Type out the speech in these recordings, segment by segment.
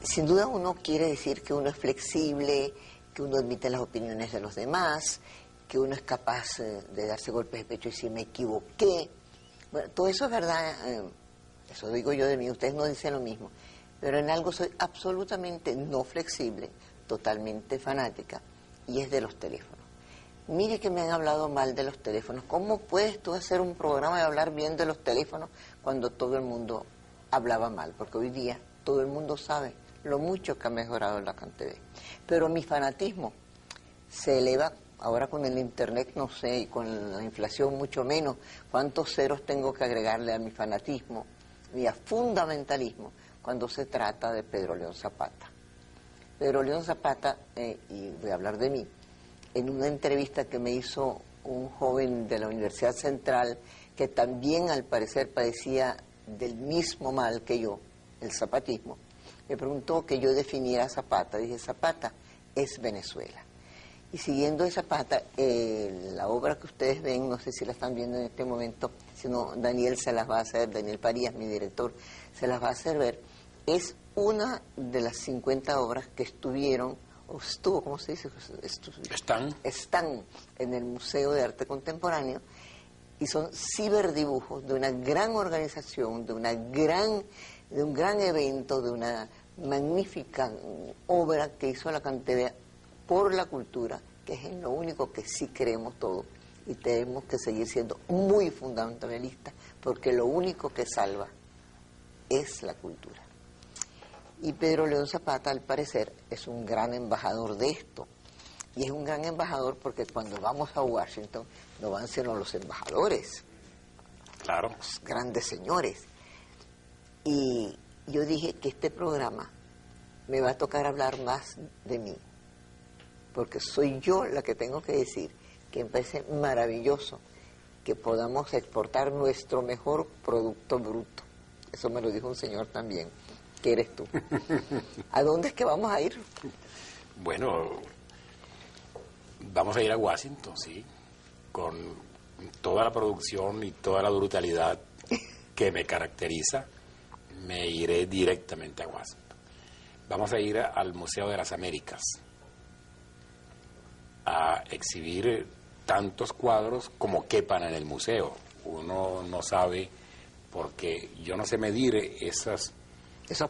sin duda uno quiere decir que uno es flexible, que uno admite las opiniones de los demás, que uno es capaz de darse golpes de pecho y decir me equivoqué. Bueno, todo eso es verdad, eso digo yo de mí, ustedes no dicen lo mismo, pero en algo soy absolutamente no flexible, totalmente fanática, y es de los teléfonos. Mire que me han hablado mal de los teléfonos. ¿Cómo puedes tú hacer un programa y hablar bien de los teléfonos cuando todo el mundo hablaba mal? Porque hoy día todo el mundo sabe lo mucho que ha mejorado la CanTV. Pero mi fanatismo se eleva, ahora con el internet no sé, y con la inflación mucho menos, cuántos ceros tengo que agregarle a mi fanatismo y a fundamentalismo cuando se trata de Pedro León Zapata. Pedro León Zapata, y voy a hablar de mí, en una entrevista que me hizo un joven de la Universidad Central, que también al parecer padecía del mismo mal que yo, el zapatismo, me preguntó que yo definiera a Zapata. Dije, Zapata es Venezuela. Y siguiendo de Zapata, la obra que ustedes ven, no sé si la están viendo en este momento, sino Daniel se las va a hacer, Daniel Parías, mi director, se las va a hacer ver, es una de las 50 obras que estuvieron, o estuvo, ¿cómo se dice? Están en el Museo de Arte Contemporáneo, y son ciberdibujos de una gran organización, de un gran evento, de una magnífica obra que hizo la CanTV por la cultura, que es en lo único que sí creemos todos, y tenemos que seguir siendo muy fundamentalistas, porque lo único que salva es la cultura. Y Pedro León Zapata, al parecer, es un gran embajador de esto. Y es un gran embajador porque cuando vamos a Washington no van sino los embajadores. Claro. Los grandes señores. Y yo dije que este programa me va a tocar hablar más de mí. Porque soy yo la que tengo que decir que me parece maravilloso que podamos exportar nuestro mejor producto bruto. Eso me lo dijo un señor también, que eres tú. ¿A dónde es que vamos a ir? Bueno, vamos a ir a Washington, sí, con toda la producción y toda la brutalidad que me caracteriza, me iré directamente a Washington. Vamos a ir al Museo de las Américas a exhibir tantos cuadros como quepan en el museo. Uno no sabe, porque yo no sé medir esos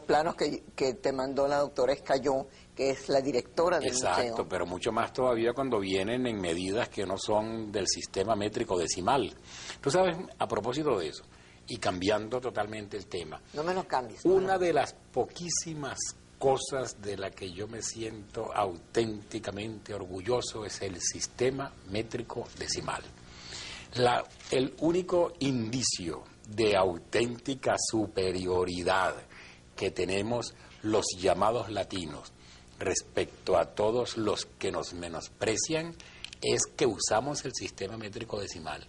planos que te mandó la doctora Escayón, que es la directora del museo. Exacto, pero mucho más todavía cuando vienen en medidas que no son del sistema métrico decimal. Tú sabes, a propósito de eso, y cambiando totalmente el tema. No me lo cambies. Una de las poquísimas cosas de la que yo me siento auténticamente orgulloso es el sistema métrico decimal. El único indicio de auténtica superioridad que tenemos los llamados latinos respecto a todos los que nos menosprecian es que usamos el sistema métrico decimal.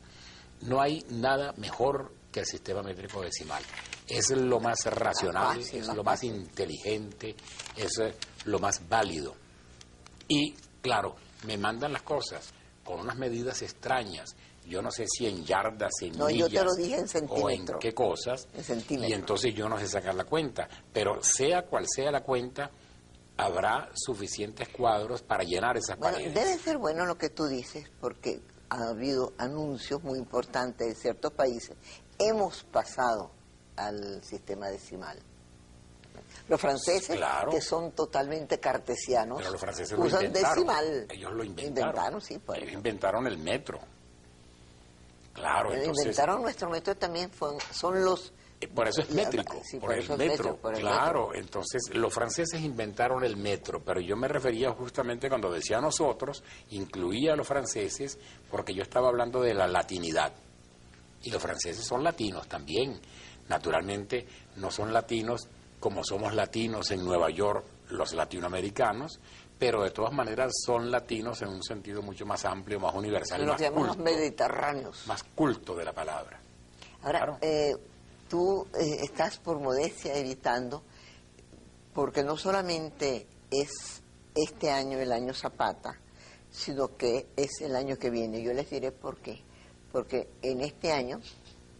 No hay nada mejor que el sistema métrico decimal. Es lo más racional, es lo más inteligente, es lo más válido. Y, claro, me mandan las cosas con unas medidas extrañas. Yo no sé si en yardas, en millas, yo te lo dije en centímetros. O en qué cosas. En centímetros. Y entonces yo no sé sacar la cuenta. Pero sea cual sea la cuenta, habrá suficientes cuadros para llenar esas paredes. Debe ser bueno lo que tú dices, porque ha habido anuncios muy importantes de ciertos países. Hemos pasado al sistema decimal. Los franceses, claro, que son totalmente cartesianos, pero los franceses usan decimal. Ellos lo inventaron. Sí, pues. Ellos inventaron el metro. Claro, entonces... Inventaron nuestro metro también, son los... Por eso es métrico, sí, por el metro, claro. Entonces, los franceses inventaron el metro, pero yo me refería justamente cuando decía nosotros, incluía a los franceses, porque yo estaba hablando de la latinidad. Y los franceses son latinos también. Naturalmente, no son latinos como somos latinos en Nueva York los latinoamericanos, pero de todas maneras son latinos en un sentido mucho más amplio, más universal, lo más que llamamos culto, mediterráneos. Más culto de la palabra. Ahora, claro. Tú estás por modestia evitando, porque no solamente es este año el año Zapata, sino que es el año que viene. Yo les diré por qué. Porque en este año,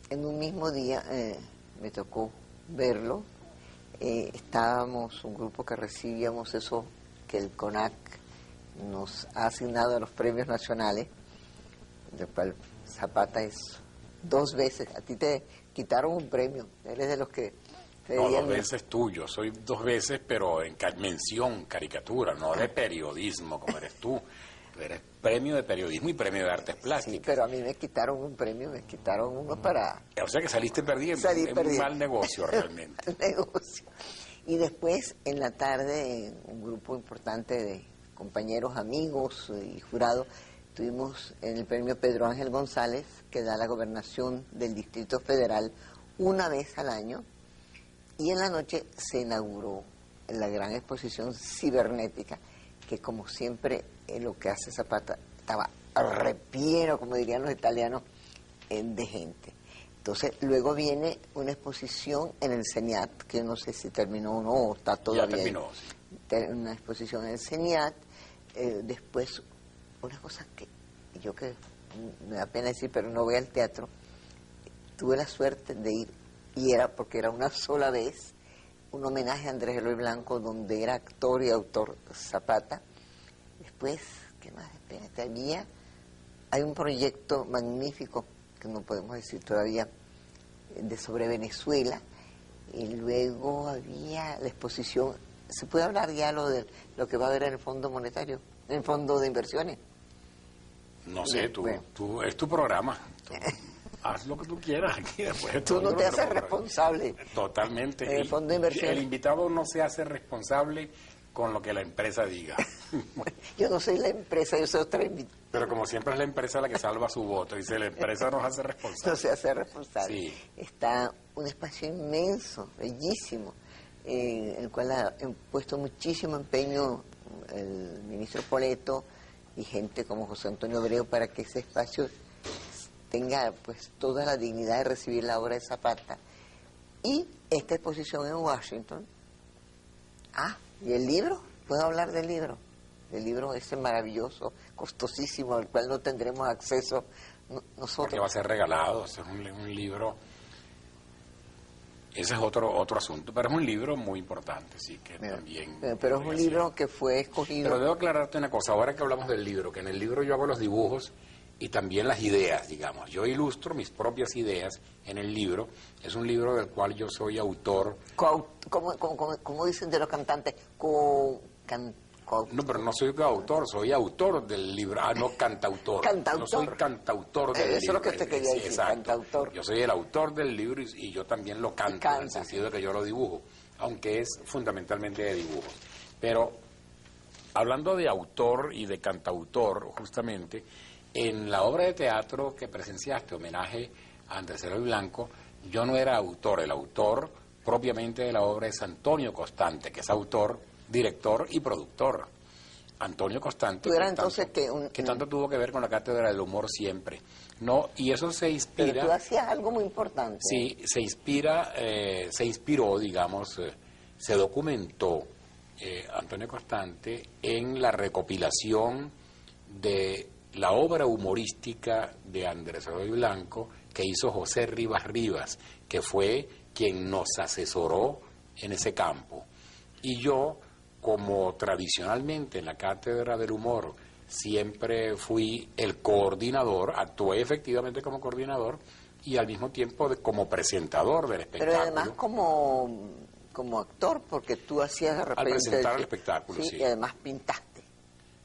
en un mismo día, me tocó verlo, estábamos un grupo que recibíamos eso que el CONAC nos ha asignado a los premios nacionales, del cual Zapata es 2 veces. A ti te quitaron un premio, eres de los que te No, dieron 2 veces tuyo, soy 2 veces, pero en mención, caricatura, no de periodismo como eres tú. Tú eres premio de periodismo y premio de artes plásticas. Sí, pero a mí me quitaron un premio, me quitaron uno para... O sea que saliste perdiendo, Salí es perdiendo. un mal negocio realmente. El negocio. Y después, en la tarde, un grupo importante de compañeros, amigos y jurados, tuvimos en el premio Pedro Ángel González, que da la gobernación del Distrito Federal una vez al año, y en la noche se inauguró la gran exposición cibernética, que como siempre lo que hace Zapata estaba repieno, como dirían los italianos, de gente. Entonces, luego viene una exposición en el CENIAT, que yo no sé si terminó o no, o está todavía Ya terminó, sí. Una exposición en el CENIAT. Después, una cosa que yo que me da pena decir, pero no voy al teatro, tuve la suerte de ir, y era porque era una sola vez, un homenaje a Andrés Eloy Blanco, donde era actor y autor Zapata. Después, ¿qué más? Espérate, hay un proyecto magnífico, que no podemos decir todavía, sobre Venezuela, y luego había la exposición. ¿Se puede hablar ya de lo que va a haber en el Fondo Monetario, en el Fondo de Inversiones? No sé, Bueno. tú es tu programa. Haz lo que tú quieras aquí. Después Tú no te haces responsable. Totalmente. El Fondo de Inversiones. El invitado no se hace responsable con lo que la empresa diga. Yo no soy la empresa, yo soy otra invitada. Pero como siempre es la empresa la que salva su voto. Dice, la empresa nos hace responsables. No se hace responsable. Sí. Está un espacio inmenso, bellísimo, en el cual ha puesto muchísimo empeño el ministro Poleto y gente como José Antonio Abreu para que ese espacio tenga pues toda la dignidad de recibir la obra de Zapata. Y esta exposición en Washington. ¿Y el libro? ¿Puedo hablar del libro? El libro ese maravilloso, costosísimo, al cual no tendremos acceso nosotros. Porque va a ser regalado, ese es un libro. Ese es otro asunto, pero es un libro muy importante, sí, que también... Pero es un libro que fue escogido... Pero debo aclararte una cosa, ahora que hablamos del libro, que en el libro yo hago los dibujos y también las ideas, digamos. Yo ilustro mis propias ideas en el libro. Es un libro del cual yo soy autor. Como dicen de los cantantes, No, pero no soy autor, soy autor del libro. No, cantautor. Cantautor. No soy cantautor del libro. Eso es lo que te quería decir, exacto. cantautor. Yo soy el autor del libro y yo también lo canto, en el sentido de que yo lo dibujo, aunque es fundamentalmente de dibujo. Pero, hablando de autor y de cantautor, justamente, en la obra de teatro que presenciaste, homenaje a Andrés Eloy Blanco, yo no era autor. El autor propiamente de la obra es Antonio Costante, que es autor, director y productor. Antonio Costante, ¿Tú eras entonces que tanto tuvo que ver con la cátedra del humor siempre, no, y eso se inspira. Pero tú hacías algo muy importante. Sí, se inspiró, digamos, se documentó Antonio Costante en la recopilación de la obra humorística de Andrés Eloy Blanco que hizo José Rivas Rivas, que fue quien nos asesoró en ese campo. Y yo, como tradicionalmente en la Cátedra del Humor siempre fui el coordinador, actué efectivamente como coordinador y al mismo tiempo como presentador del espectáculo. Pero además como actor, porque tú hacías de repente... Al presentar el espectáculo, sí. Y además pintaste.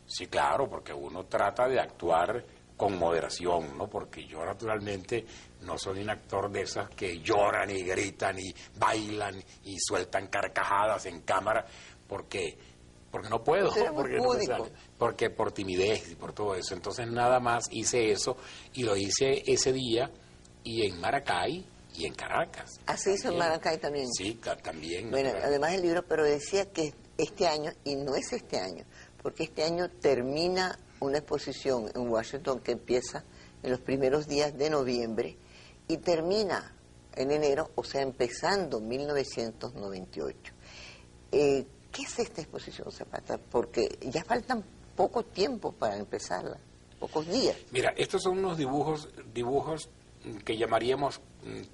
Sí, claro, porque uno trata de actuar con moderación, ¿no? Porque yo naturalmente no soy un actor de esas que lloran y gritan y bailan y sueltan carcajadas en cámara, porque no puedo, porque no me sale, porque por timidez y por todo eso. Entonces nada más hice eso y lo hice ese día y en Maracay y en Caracas. ¿Así hizo en Maracay también? Sí, también. Bueno, además el libro, pero decía que este año, y no es este año, porque este año termina una exposición en Washington que empieza en los primeros días de noviembre y termina en enero, o sea, empezando 1998. ¿Qué es esta exposición, Zapata? Porque ya faltan poco tiempo para empezarla, pocos días. Mira, estos son unos dibujos que llamaríamos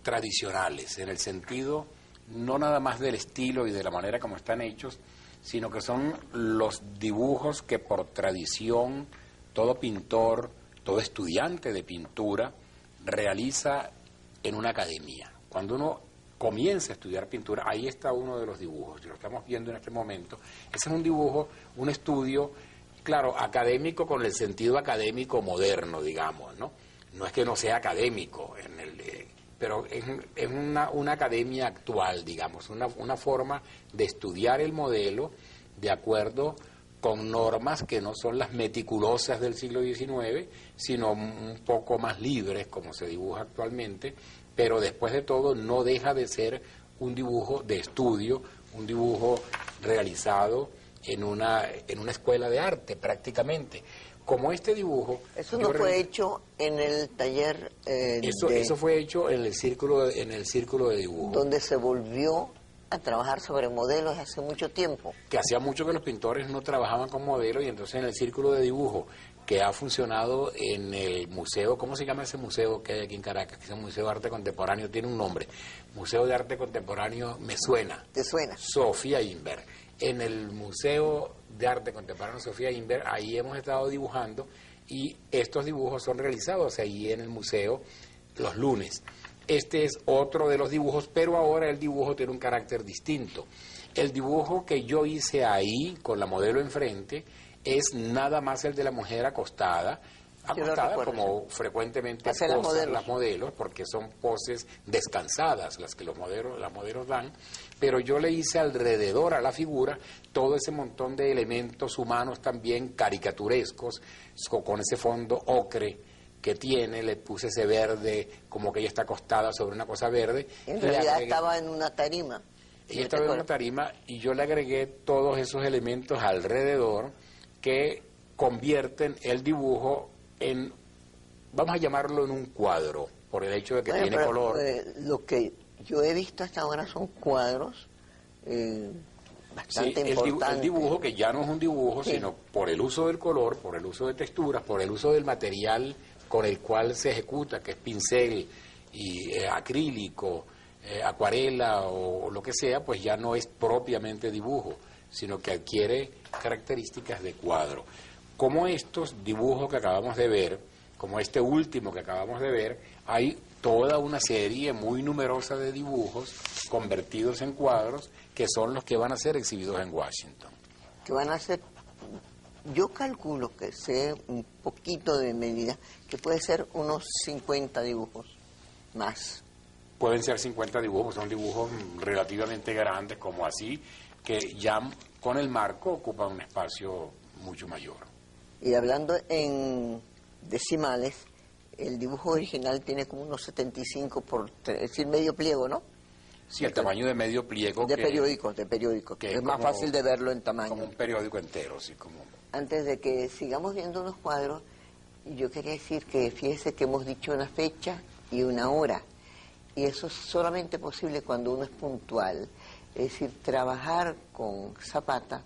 tradicionales, en el sentido no nada más del estilo y de la manera como están hechos, sino que son los dibujos que por tradición todo pintor, todo estudiante de pintura realiza en una academia. Cuando uno comienza a estudiar pintura, ahí está uno de los dibujos, lo estamos viendo en este momento. Ese es un dibujo, un estudio, claro, académico con el sentido académico moderno, digamos, ¿no? No es que no sea académico, pero es una academia actual, digamos, una forma de estudiar el modelo de acuerdo con normas que no son las meticulosas del siglo XIX, sino un poco más libres, como se dibuja actualmente, pero después de todo no deja de ser un dibujo de estudio, un dibujo realizado en una escuela de arte prácticamente. Como este dibujo... Eso no fue hecho en el taller... Eso fue hecho en el círculo de dibujo. Donde se volvió a trabajar sobre modelos hace mucho tiempo. Que hacía mucho que los pintores no trabajaban con modelos, y entonces en el círculo de dibujo, que ha funcionado en el museo, ¿cómo se llama ese museo que hay aquí en Caracas? Que es un museo de arte contemporáneo, tiene un nombre. Museo de Arte Contemporáneo, me suena. ¿Te suena? Sofía Inver. En el Museo de Arte Contemporáneo Sofía Inver, ahí hemos estado dibujando, y estos dibujos son realizados ahí en el museo los lunes. Este es otro de los dibujos, pero ahora el dibujo tiene un carácter distinto. El dibujo que yo hice ahí, con la modelo enfrente, es nada más el de la mujer acostada como frecuentemente posan las modelos, porque son poses descansadas las que las modelos dan, pero yo le hice alrededor a la figura todo ese montón de elementos humanos también caricaturescos, con ese fondo ocre que tiene, le puse ese verde, como que ella está acostada sobre una cosa verde. En realidad estaba en una tarima. Ella estaba en una tarima, y yo le agregué todos esos elementos alrededor que convierten el dibujo en, vamos a llamarlo, en un cuadro, por el hecho de que tiene color. Lo que yo he visto hasta ahora son cuadros bastante importantes. El dibujo, que ya no es un dibujo, sino por el uso del color, por el uso de texturas, por el uso del material con el cual se ejecuta, que es pincel y acrílico, acuarela o lo que sea, pues ya no es propiamente dibujo, sino que adquiere características de cuadro. Como estos dibujos que acabamos de ver, como este último que acabamos de ver, hay toda una serie muy numerosa de dibujos convertidos en cuadros, que son los que van a ser exhibidos en Washington. Que van a ser, yo calculo que sé un poquito de medida, que puede ser unos 50 dibujos más. Pueden ser 50 dibujos, son dibujos relativamente grandes, como así, que ya con el marco ocupan un espacio mucho mayor. Y hablando en decimales, el dibujo original tiene como unos 75 es decir, medio pliego, ¿no? Sí, el tamaño de medio pliego. De periódico, que es más fácil de verlo en tamaño. Como un periódico entero, sí, como... Antes de que sigamos viendo unos cuadros, yo quería decir que fíjese que hemos dicho una fecha y una hora, y eso es solamente posible cuando uno es puntual. Es decir, trabajar con Zapata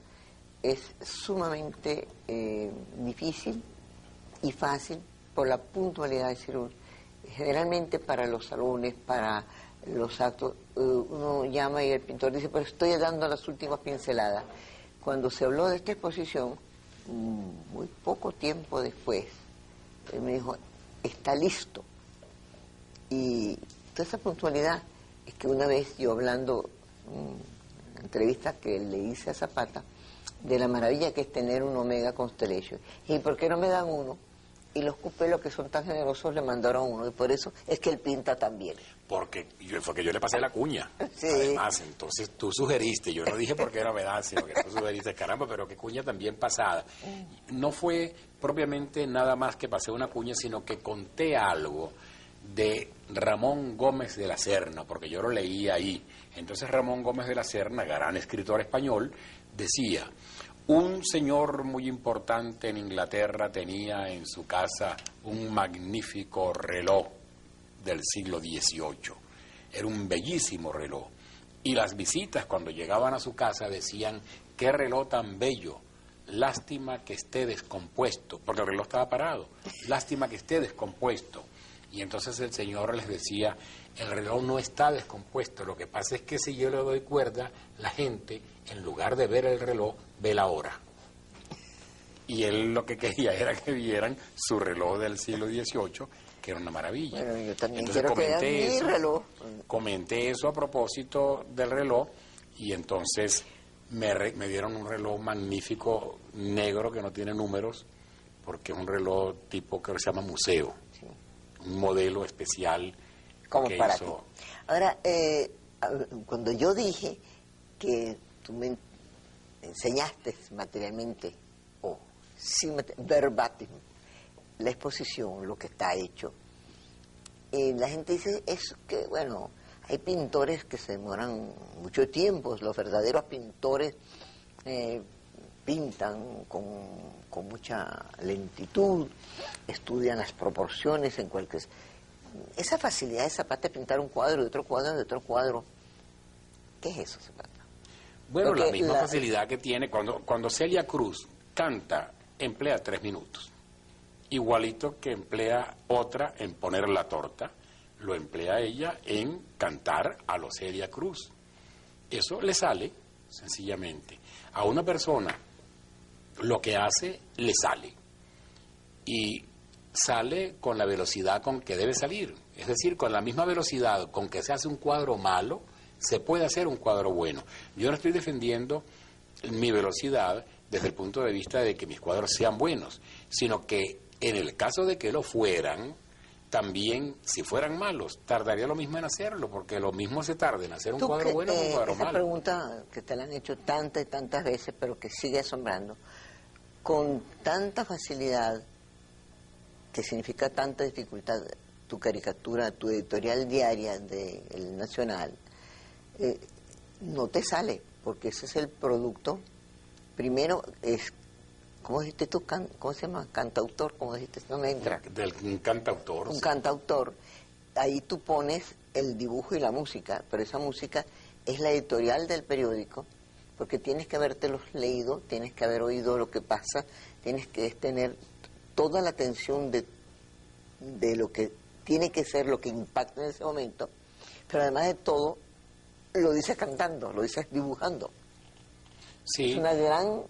es sumamente difícil y fácil por la puntualidad. Es decir, generalmente para los salones, para los actos, uno llama y el pintor dice, pero estoy dando las últimas pinceladas. Cuando se habló de esta exposición, muy poco tiempo después, él me dijo, está listo. Y toda esa puntualidad es que una vez yo hablando, una entrevista que le hice a Zapata, de la maravilla que es tener un Omega Constellation. ¿Y por qué no me dan uno? Y los cupelos, que son tan generosos, le mandaron uno. Y por eso es que él pinta también. Porque yo le pasé la cuña. Sí. Además, entonces tú sugeriste, yo no dije por qué no me dan, sino que tú sugeriste, caramba, pero qué cuña también pasada. No fue propiamente nada más que pasé una cuña, sino que conté algo de Ramón Gómez de la Serna, porque yo lo leí ahí. Entonces Ramón Gómez de la Serna, gran escritor español, decía: un señor muy importante en Inglaterra tenía en su casa un magnífico reloj del siglo XVIII. Era un bellísimo reloj. Y las visitas, cuando llegaban a su casa, decían: qué reloj tan bello, lástima que esté descompuesto, porque el reloj estaba parado, lástima que esté descompuesto. Y entonces el señor les decía, el reloj no está descompuesto, lo que pasa es que si yo le doy cuerda, la gente, en lugar de ver el reloj, ve la hora. Y él lo que quería era que vieran su reloj del siglo XVIII, que era una maravilla. Bueno, yo también entonces quiero que vean mi reloj. Comenté eso a propósito del reloj, y entonces me dieron un reloj magnífico, negro, que no tiene números, porque es un reloj tipo que se llama museo, sí. Un modelo especial como que para hizo. ti. Ahora, cuando yo dije que tú me enseñaste materialmente, o verbatim, la exposición, lo que está hecho, la gente dice, es que, bueno, hay pintores que se demoran mucho tiempo, los verdaderos pintores pintan con mucha lentitud, estudian las proporciones en cualquier... Esa facilidad de Zapata de pintar un cuadro de otro cuadro de otro cuadro, ¿qué es eso, Zapata? Bueno, porque la misma facilidad que tiene cuando Celia Cruz canta, emplea 3 minutos. Igualito que emplea otra en poner la torta, lo emplea ella en cantar a lo Celia Cruz. Eso le sale, sencillamente. A una persona lo que hace, le sale. Y sale con la velocidad con que debe salir. Es decir, con la misma velocidad con que se hace un cuadro malo, se puede hacer un cuadro bueno. Yo no estoy defendiendo mi velocidad desde el punto de vista de que mis cuadros sean buenos, sino que en el caso de que lo fueran, también, si fueran malos, tardaría lo mismo en hacerlo, porque lo mismo se tarda en hacer un cuadro bueno que un cuadro esa malo. Esa pregunta que te la han hecho tantas y tantas veces, pero que sigue asombrando, con tanta facilidad, que significa tanta dificultad, tu caricatura, tu editorial diaria del Nacional, no te sale, porque ese es el producto. Primero es, ¿cómo dijiste tú? ¿Cómo se llama? Cantautor, ¿cómo dijiste? No me entra. Un cantautor. Un cantautor. Ahí tú pones el dibujo y la música, pero esa música es la editorial del periódico, porque tienes que habértelos leído, tienes que haber oído lo que pasa, tienes que tener toda la atención de lo que tiene que ser, lo que impacta en ese momento, pero además de todo, lo dices cantando, lo dices dibujando. Sí. Es una gran,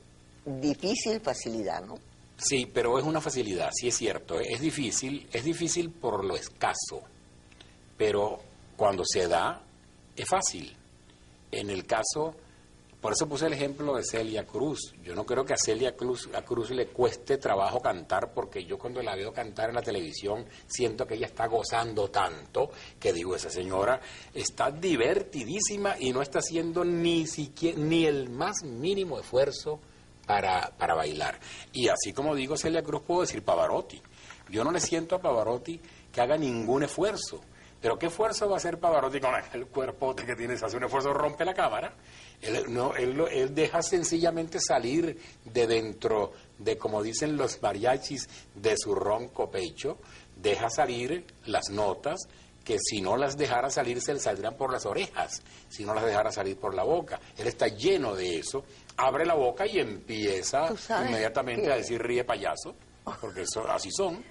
difícil facilidad, ¿no? Sí, pero es una facilidad, sí es cierto. Es difícil por lo escaso, pero cuando se da, es fácil. En el caso, por eso puse el ejemplo de Celia Cruz. Yo no creo que a Celia Cruz le cueste trabajo cantar, porque yo cuando la veo cantar en la televisión siento que ella está gozando tanto que digo, esa señora está divertidísima y no está haciendo ni el más mínimo esfuerzo para bailar. Y así como digo Celia Cruz, puedo decir Pavarotti. Yo no le siento a Pavarotti que haga ningún esfuerzo. Pero ¿qué esfuerzo va a hacer Pavarotti con el cuerpote que tiene? Si hace un esfuerzo, rompe la cámara. Él deja sencillamente salir de dentro de, como dicen los mariachis, de su ronco pecho, deja salir las notas que si no las dejara salir se le saldrían por las orejas, si no las dejara salir por la boca. Él está lleno de eso, abre la boca y empieza inmediatamente a decir ríe payaso, porque eso, así son.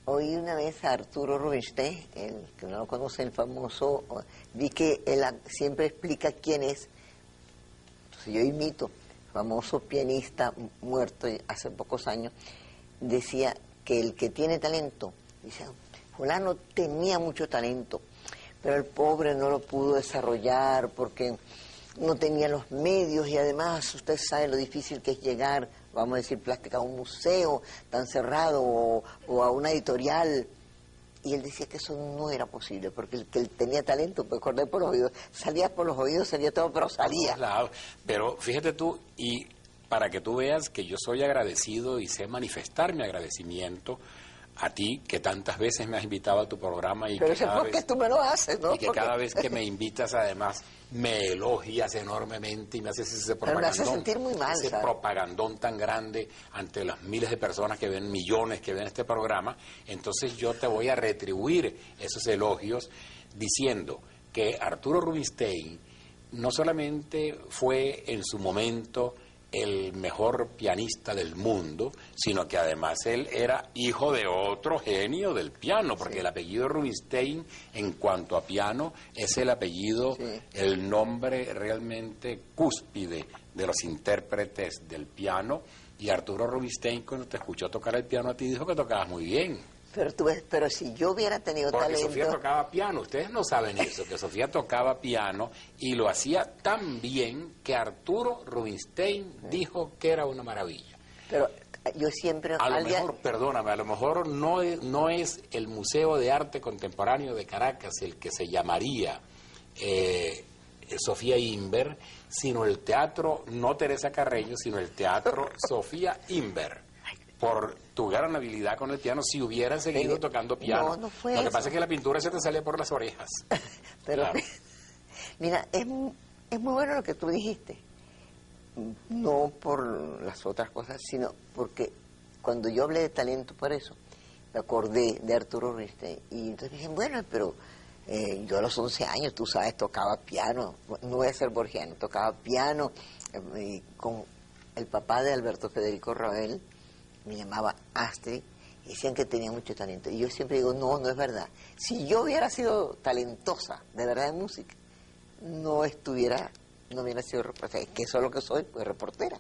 Oí una vez a Arturo Rubinstein, el que no lo conoce, el famoso, vi que él siempre explica quién es. Entonces yo imito, famoso pianista muerto hace pocos años, decía que el que tiene talento, dice, fulano tenía mucho talento, pero el pobre no lo pudo desarrollar porque no tenía los medios y además usted sabe lo difícil que es llegar, vamos a decir, plástica, a un museo tan cerrado o a una editorial. Y él decía que eso no era posible, porque el que él tenía talento, pues correr por los oídos, salía por los oídos, salía todo, pero salía. Claro, pero fíjate tú, y para que tú veas que yo soy agradecido y sé manifestar mi agradecimiento a ti, que tantas veces me has invitado a tu programa. Pero es porque tú me lo haces, ¿no? Y que cada vez que me invitas, además, me elogias enormemente y me haces ese propagandón. Pero me hace sentir muy mal, ese ¿sabes? Propagandón tan grande ante las miles de personas que ven, millones que ven este programa. Entonces yo te voy a retribuir esos elogios diciendo que Arturo Rubinstein no solamente fue en su momento el mejor pianista del mundo, sino que además él era hijo de otro genio del piano, porque sí, el apellido Rubinstein, en cuanto a piano, es el apellido, sí, el nombre realmente cúspide de los intérpretes del piano, y Arturo Rubinstein, cuando te escuchó tocar el piano a ti, dijo que tocabas muy bien. Pero tú ves, pero si yo hubiera tenido porque talento... Sofía tocaba piano, ustedes no saben eso, que Sofía tocaba piano y lo hacía tan bien que Arturo Rubinstein dijo que era una maravilla. Pero yo siempre... A lo mejor, perdóname, a lo mejor no es el Museo de Arte Contemporáneo de Caracas el que se llamaría Sofía Inver, sino el Teatro, no Teresa Carreño, sino el Teatro Sofía Inver, por tu gran habilidad con el piano, si hubieras seguido tocando piano. No fue Lo que eso. pasa es que la pintura se te sale por las orejas. Pero, claro. Mira, es muy bueno lo que tú dijiste. No por las otras cosas, sino porque cuando yo hablé de talento por eso, me acordé de Arturo Rubinstein. Y entonces dije, bueno, pero yo a los 11 años, tú sabes, tocaba piano. No voy a ser borgiano, tocaba piano con el papá de Alberto Federico Ravel. Me llamaba Astrid, y decían que tenía mucho talento. Y yo siempre digo, no es verdad. Si yo hubiera sido talentosa, de verdad, en música, no hubiera sido reportera. Es que eso es lo que soy, pues reportera.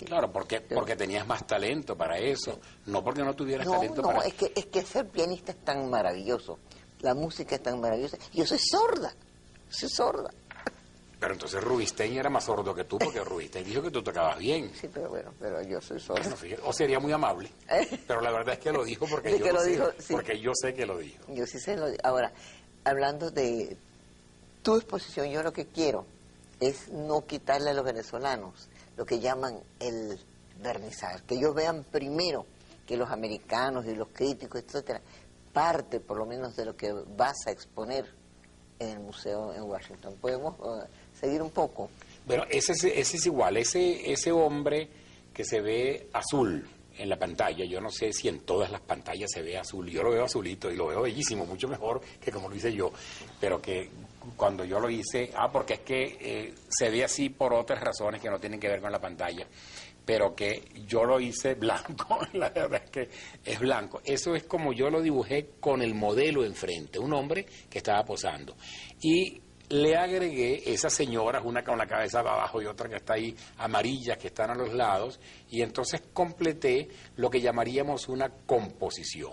Claro, porque tenías más talento para eso, no porque no tuvieras talento para eso. No, es que ser pianista es tan maravilloso, la música es tan maravillosa. Yo soy sorda. Pero entonces Rubinstein era más sordo que tú, porque Rubinstein dijo que tú tocabas bien. Sí, pero yo soy sordo. Bueno, fíjate, o sería muy amable, pero la verdad es que lo dijo porque, porque yo sé que lo dijo. Yo sí sé lo dijo. Ahora, hablando de tu exposición, yo lo que quiero es no quitarle a los venezolanos lo que llaman el vernizar, que ellos vean primero que los americanos y los críticos, etcétera, parte por lo menos de lo que vas a exponer en el museo en Washington. ¿Podemos seguir un poco? Bueno, ese es igual, ese hombre que se ve azul en la pantalla, yo no sé si en todas las pantallas se ve azul, yo lo veo azulito y lo veo bellísimo, mucho mejor que como lo hice yo, pero que cuando yo lo hice, porque es que se ve así por otras razones que no tienen que ver con la pantalla, pero que yo lo hice blanco, la verdad es que es blanco. Eso es como yo lo dibujé con el modelo enfrente, un hombre que estaba posando. Y le agregué esas señoras, una con la cabeza abajo y otra que está ahí, amarillas, que están a los lados, y entonces completé lo que llamaríamos una composición.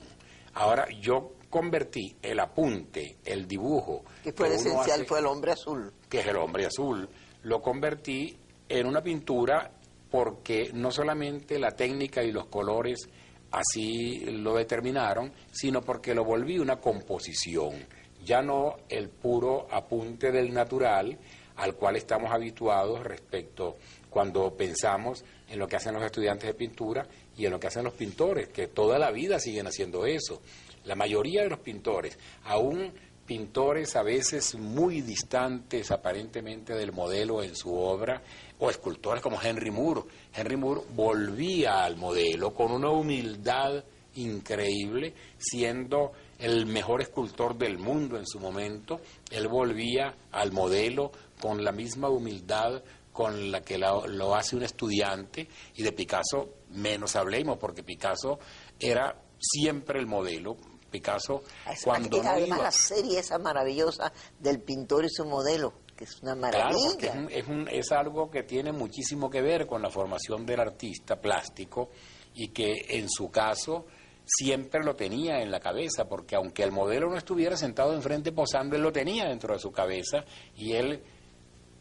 Ahora, yo convertí el apunte, el dibujo... Que fue esencial, fue el hombre azul. Que es el hombre azul. Lo convertí en una pintura porque no solamente la técnica y los colores así lo determinaron, sino porque lo volví una composición, ya no el puro apunte del natural al cual estamos habituados respecto cuando pensamos en lo que hacen los estudiantes de pintura y en lo que hacen los pintores, que toda la vida siguen haciendo eso. La mayoría de los pintores, aún pintores a veces muy distantes aparentemente del modelo en su obra, o escultores como Henry Moore. Henry Moore volvía al modelo con una humildad increíble, siendo el mejor escultor del mundo en su momento. Él volvía al modelo con la misma humildad con la que lo hace un estudiante, y de Picasso menos hablemos, porque Picasso era siempre el modelo. Picasso, cuando no además iba... la serie esa maravillosa del pintor y su modelo, que es una maravilla. Claro, porque es algo que tiene muchísimo que ver con la formación del artista plástico, y que en su caso siempre lo tenía en la cabeza, porque aunque el modelo no estuviera sentado enfrente posando, él lo tenía dentro de su cabeza, y él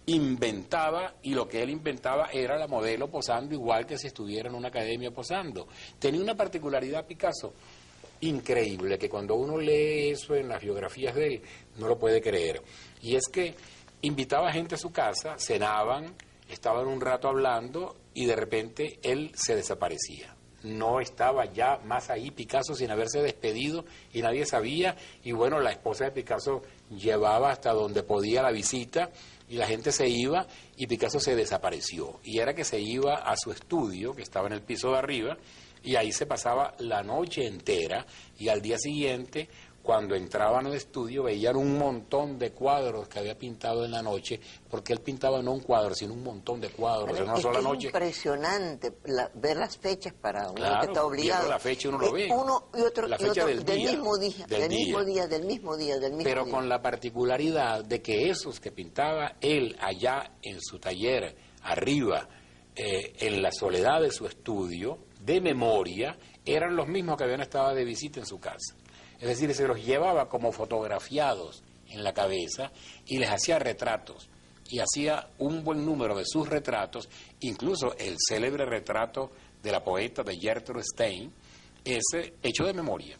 inventaba, y lo que él inventaba era la modelo posando igual que si estuviera en una academia posando. Tenía una particularidad Picasso increíble, que cuando uno lee eso en las biografías de él, no lo puede creer. Y es que invitaba gente a su casa, cenaban, estaban un rato hablando, y de repente él se desaparecía. No estaba ya más ahí Picasso, sin haberse despedido, y nadie sabía. Y bueno, la esposa de Picasso llevaba hasta donde podía la visita, y la gente se iba, y Picasso se desapareció. Y era que se iba a su estudio, que estaba en el piso de arriba, y ahí se pasaba la noche entera, y al día siguiente, cuando entraban al estudio veían un montón de cuadros que había pintado en la noche, porque él pintaba no un cuadro, sino un montón de cuadros en una sola noche. Es impresionante ver las fechas para uno Claro, que está obligado. la fecha uno lo ve. Uno y otro, la fecha del mismo día. Pero con la particularidad de que esos que pintaba él allá en su taller, arriba, en la soledad de su estudio, de memoria, eran los mismos que habían estado de visita en su casa. Es decir, se los llevaba como fotografiados en la cabeza y les hacía retratos. Y hacía un buen número de sus retratos, incluso el célebre retrato de la poeta de Gertrude Stein, ese hecho de memoria.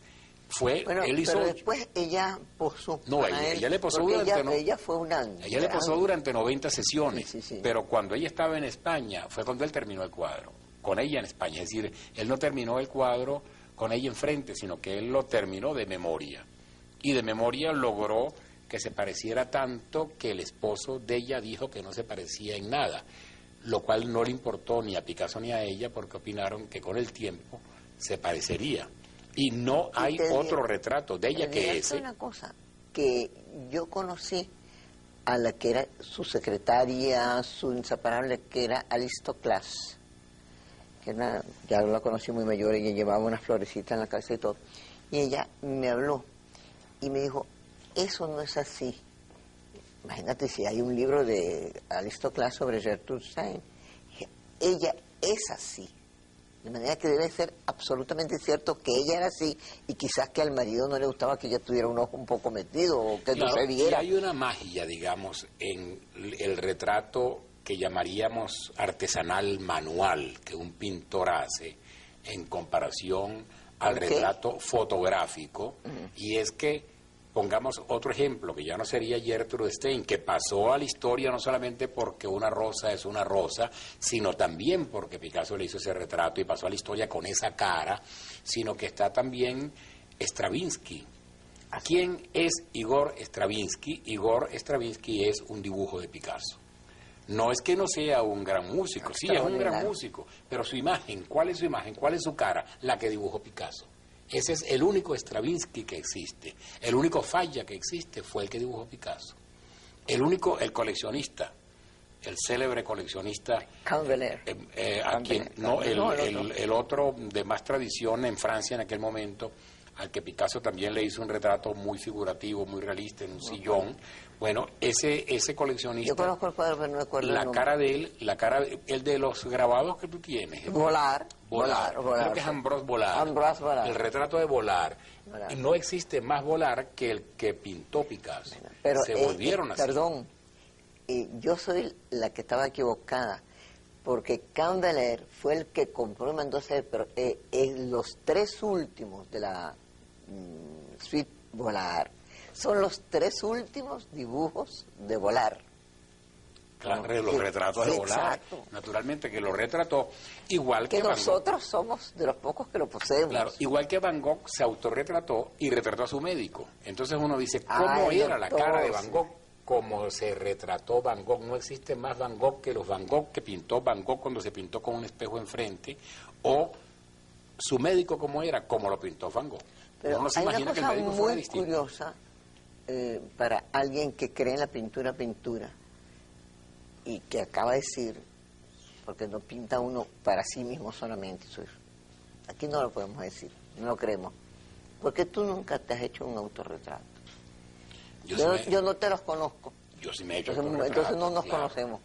Él hizo... Pero después ella posó. No, ella le posó durante... Ella fue Ella le posó durante 90 sesiones, sí. Pero cuando ella estaba en España, fue cuando él terminó el cuadro, con ella en España. Es decir, él no terminó el cuadro con ella enfrente, sino que él lo terminó de memoria. Y de memoria logró que se pareciera tanto que el esposo de ella dijo que no se parecía en nada, lo cual no le importó ni a Picasso ni a ella, porque opinaron que con el tiempo se parecería. Y no hay otro retrato de ella que ese. Una cosa, que yo conocí a la que era su secretaria, su inseparable, que era Aristoclas, que ya la conocí muy mayor, ella llevaba unas florecitas en la cabeza y todo, y ella me habló y me dijo, eso no es así. Imagínate si hay un libro de Aristoclas sobre Gertrude Stein, ella es así, de manera que debe ser absolutamente cierto que ella era así, y quizás que al marido no le gustaba que ella tuviera un ojo un poco metido o que no se viera. Y hay una magia, digamos, en el retrato que llamaríamos artesanal manual, que un pintor hace en comparación al retrato fotográfico, y es que, pongamos otro ejemplo, que ya no sería Gertrude Stein, que pasó a la historia no solamente porque una rosa es una rosa, sino también porque Picasso le hizo ese retrato y pasó a la historia con esa cara, sino que está también Stravinsky. ¿Quién es Igor Stravinsky? Igor Stravinsky es un dibujo de Picasso. No es que no sea un gran músico, sí es un gran músico, pero su imagen, ¿cuál es su imagen? ¿Cuál es su cara? La que dibujó Picasso. Ese es el único Stravinsky que existe. El único Falla que existe fue el que dibujó Picasso. El coleccionista, el célebre coleccionista, el otro de más tradición en Francia en aquel momento, al que Picasso también le hizo un retrato muy figurativo, muy realista, en un sillón. Bueno, ese coleccionista... Yo conozco el cuadro, pero no recuerdo la cara de él, el de los grabados que tú tienes. Volar. Creo que es Ambroise Vollard. El retrato de Vollard. No existe más Vollard que el que pintó Picasso. Pero, se volvieron así. Perdón, yo soy la que estaba equivocada, porque Candeler fue el que compró y mandó a hacer, pero los tres últimos de la suite Vollard son los tres últimos dibujos de Vollard. Claro, los retratos de Vollard. Exacto. Naturalmente que los retrató, igual que Van Gogh. Nosotros somos de los pocos que lo poseemos. Claro, igual que Van Gogh se autorretrató y retrató a su médico. Entonces uno dice, ¿cómo era la cara de Van Gogh? Como se retrató Van Gogh. No existe más Van Gogh que los Van Gogh que pintó Van Gogh cuando se pintó con un espejo enfrente, o su médico como era, como lo pintó Van Gogh. Pero uno se imagina que el médico fuera distinto. Hay una cosa muy curiosa para alguien que cree en la pintura, y que acaba de decir, porque no pinta uno para sí mismo solamente, aquí no lo podemos decir, no lo creemos, porque tú nunca te has hecho un autorretrato. Yo no te los conozco. Yo sí me he hecho entonces no nos conocemos.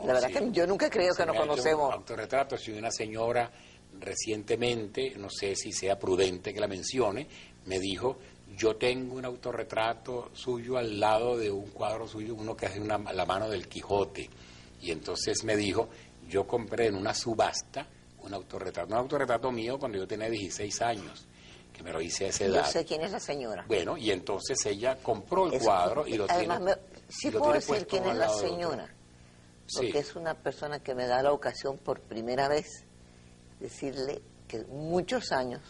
La verdad que yo nunca he creído que nos conocemos. Autorretrato, si una señora recientemente, no sé si sea prudente que la mencione, me dijo, yo tengo un autorretrato suyo al lado de un cuadro suyo, uno que hace la mano del Quijote. Y entonces me dijo, yo compré en una subasta un autorretrato mío cuando yo tenía 16 años, que me lo hice a esa edad. Yo sé quién es la señora. Bueno, y entonces ella compró el cuadro y lo además tiene. Sí puedo decir quién es la señora, porque es una persona que me da la ocasión por primera vez decirle que muchos años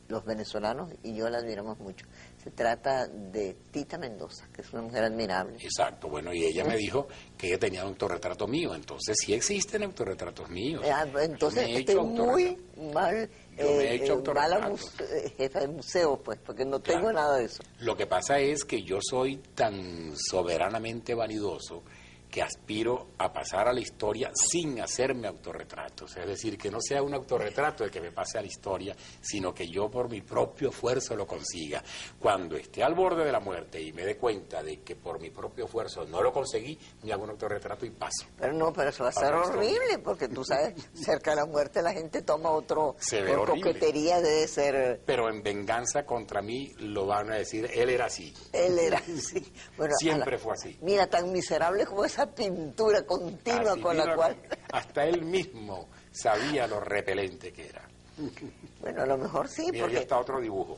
los venezolanos y yo la admiramos mucho. Se Se trata de Tita Mendoza, que es una mujer admirable. Exacto, bueno, y ella me dijo que ella tenía un autorretrato mío, entonces sí existen autorretratos míos. Entonces estoy muy mal, mala autorretratos. jefa de museo, pues, porque no tengo nada de eso. Lo que pasa es que yo soy tan soberanamente vanidoso que aspiro a pasar a la historia sin hacerme autorretratos. Es decir, que no sea un autorretrato el que me pase a la historia, sino que yo por mi propio esfuerzo lo consiga. Cuando esté al borde de la muerte y me dé cuenta de que por mi propio esfuerzo no lo conseguí, me hago un autorretrato y paso. Pero eso va a ser horrible, porque tú sabes, cerca de la muerte la gente toma otro, se ve por horrible. coquetería debe ser... Pero en venganza contra mí lo van a decir, él era así. Él era así. Bueno, siempre fue así. Mira, tan miserable como esa pintura continua así, con la cual... Hasta él mismo sabía lo repelente que era. Bueno, a lo mejor sí, Mira, porque... ya está otro dibujo.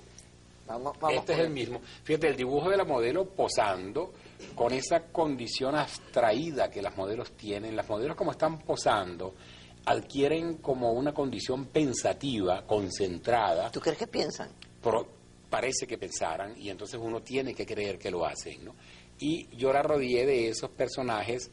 Vamos Este es el mismo. Fíjate, el dibujo de la modelo posando con esa condición abstraída que las modelos tienen. Las modelos, como están posando, adquieren como una condición pensativa, concentrada. ¿Tú crees que piensan? Parece que pensaran, y entonces uno tiene que creer que lo hacen, ¿no? Y yo la rodeé de esos personajes,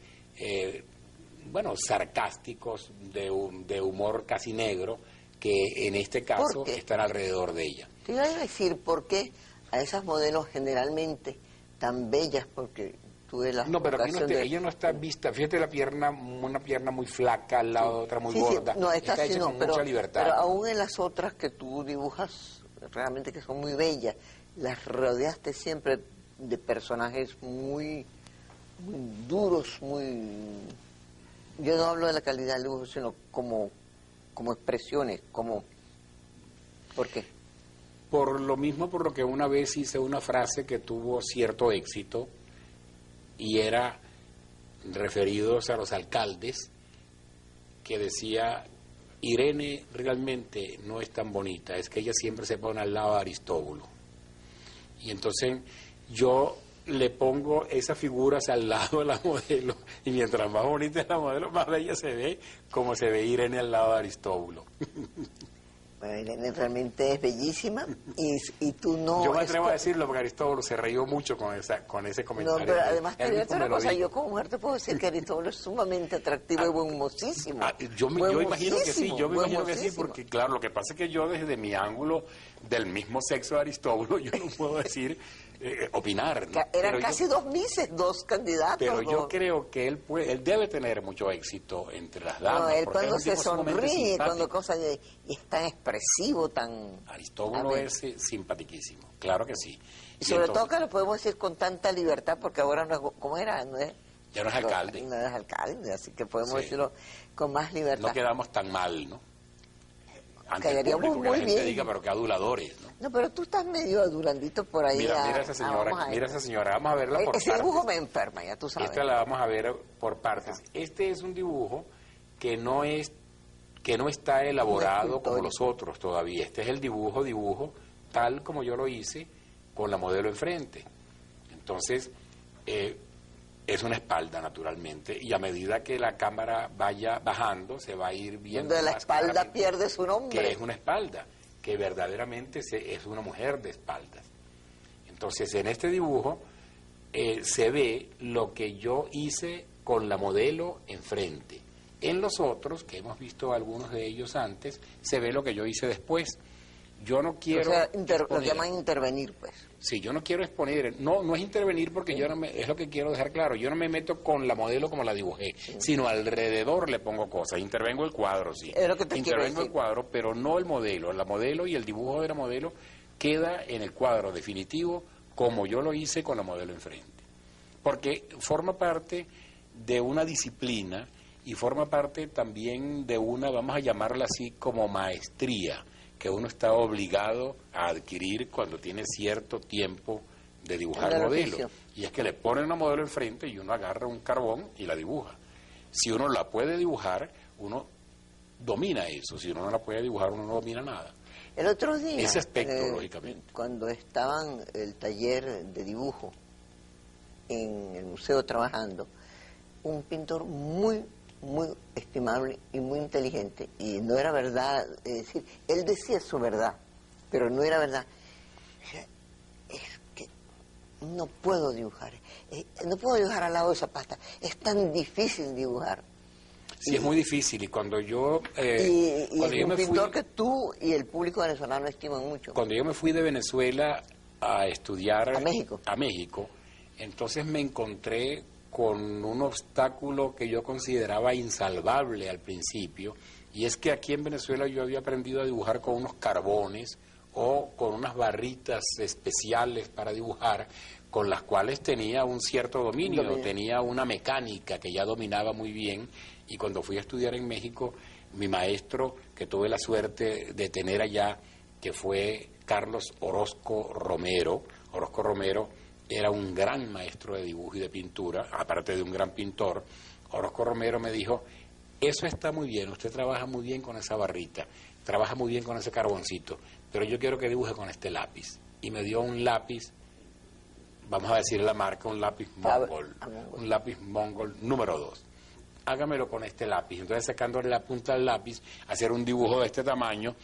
sarcásticos, de humor casi negro, que en este caso están alrededor de ella. Te iba a decir por qué a esas modelos generalmente tan bellas, porque tuve la No, pero aquí ella no está vista. Fíjate la pierna, una pierna muy flaca al lado de otra muy gorda. Sí. No, está hecha con mucha libertad. Pero aún en las otras que tú dibujas, realmente que son muy bellas, las rodeaste siempre de personajes muy duros, Yo no hablo de la calidad del dibujo, sino como expresiones, ¿Por qué? Por lo mismo, por lo que una vez hice una frase que tuvo cierto éxito, y era referidos a los alcaldes, que decía, Irene realmente no es tan bonita, es que ella siempre se pone al lado de Aristóbulo. Y entonces yo le pongo esas figuras al lado de la modelo, y mientras más bonita es la modelo, más bella se ve, como se ve Irene al lado de Aristóbulo. Bueno, Irene realmente es bellísima, y tú no... Yo me atrevo a decirlo porque Aristóbulo se reyó mucho con ese comentario. No, pero además te voy a decir una cosa, yo como mujer te puedo decir que Aristóbulo es sumamente atractivo y buenmosísimo. Yo imagino que sí, porque claro, lo que pasa es que yo desde mi ángulo del mismo sexo de Aristóbulo, yo no puedo decir, opinar. ¿No? Eran casi dos candidatos. Pero yo creo que él debe tener mucho éxito entre las damas. No, él cuando se sonríe, y es tan expresivo, tan... Aristóbulo es simpaticísimo, claro que sí. Y sobre todo que lo podemos decir con tanta libertad, porque ahora no es... ¿Cómo era? Ya no es alcalde. No es alcalde, así que podemos decirlo con más libertad. No quedamos tan mal, ¿no? Quedaríamos muy bien. Diga, pero qué aduladores, ¿no? No, pero tú estás medio adulandito por ahí. Mira esa señora, vamos a verla por partes. Ese dibujo me enferma, ya tú sabes. Esta la vamos a ver por partes. Este es un dibujo que no está elaborado como los otros todavía. Este es el dibujo tal como yo lo hice con la modelo enfrente. Entonces, es una espalda, naturalmente, y a medida que la cámara vaya bajando, se va a ir viendo. Donde la espalda pierde su nombre. Que es una espalda, que verdaderamente es una mujer de espaldas. Entonces, en este dibujo se ve lo que yo hice con la modelo enfrente. En los otros, que hemos visto algunos de ellos antes, se ve lo que yo hice después. Yo no quiero... O sea, lo llaman intervenir, pues. Sí, yo no quiero exponer, no es intervenir porque yo es lo que quiero dejar claro, yo no me meto con la modelo como la dibujé, sino alrededor le pongo cosas, intervengo el cuadro, sí. Es lo que te intervengo el cuadro, pero no el modelo. La modelo y el dibujo de la modelo queda en el cuadro definitivo como yo lo hice con la modelo enfrente. Porque forma parte de una disciplina y forma parte también de una, vamos a llamarla así, como maestría, que uno está obligado a adquirir cuando tiene cierto tiempo de dibujar modelo. Y es que le ponen una modelo enfrente y uno agarra un carbón y la dibuja. Si uno la puede dibujar, uno domina eso. Si uno no la puede dibujar, uno no domina nada. El otro día, ese aspecto, lógicamente. Cuando estaban el taller de dibujo en el museo trabajando, un pintor muy estimable y muy inteligente, y no era verdad, es decir, él decía su verdad, pero no era verdad. Es no puedo dibujar. No puedo dibujar al lado de esa pasta. Es tan difícil dibujar. Sí, es muy difícil. Y cuando yo... y cuando es yo un me pintor fui, que tú y el público venezolano estiman mucho. cuando yo me fui de Venezuela a estudiar A México. entonces me encontré con un obstáculo que yo consideraba insalvable al principio, y es que aquí en Venezuela yo había aprendido a dibujar con unos carbones o con unas barritas especiales para dibujar, con las cuales tenía un cierto dominio, tenía una mecánica que ya dominaba muy bien, y cuando fui a estudiar en México, mi maestro, que tuve la suerte de tener allá, que fue Carlos Orozco Romero. Orozco Romero era un gran maestro de dibujo y de pintura, aparte de un gran pintor. Orozco Romero me dijo, eso está muy bien, usted trabaja muy bien con esa barrita, trabaja muy bien con ese carboncito, pero yo quiero que dibuje con este lápiz. Y me dio un lápiz, vamos a decir la marca, un lápiz Mongol, un lápiz Mongol número 2. Hágamelo con este lápiz. Entonces, sacándole la punta del lápiz, hacer un dibujo de este tamaño,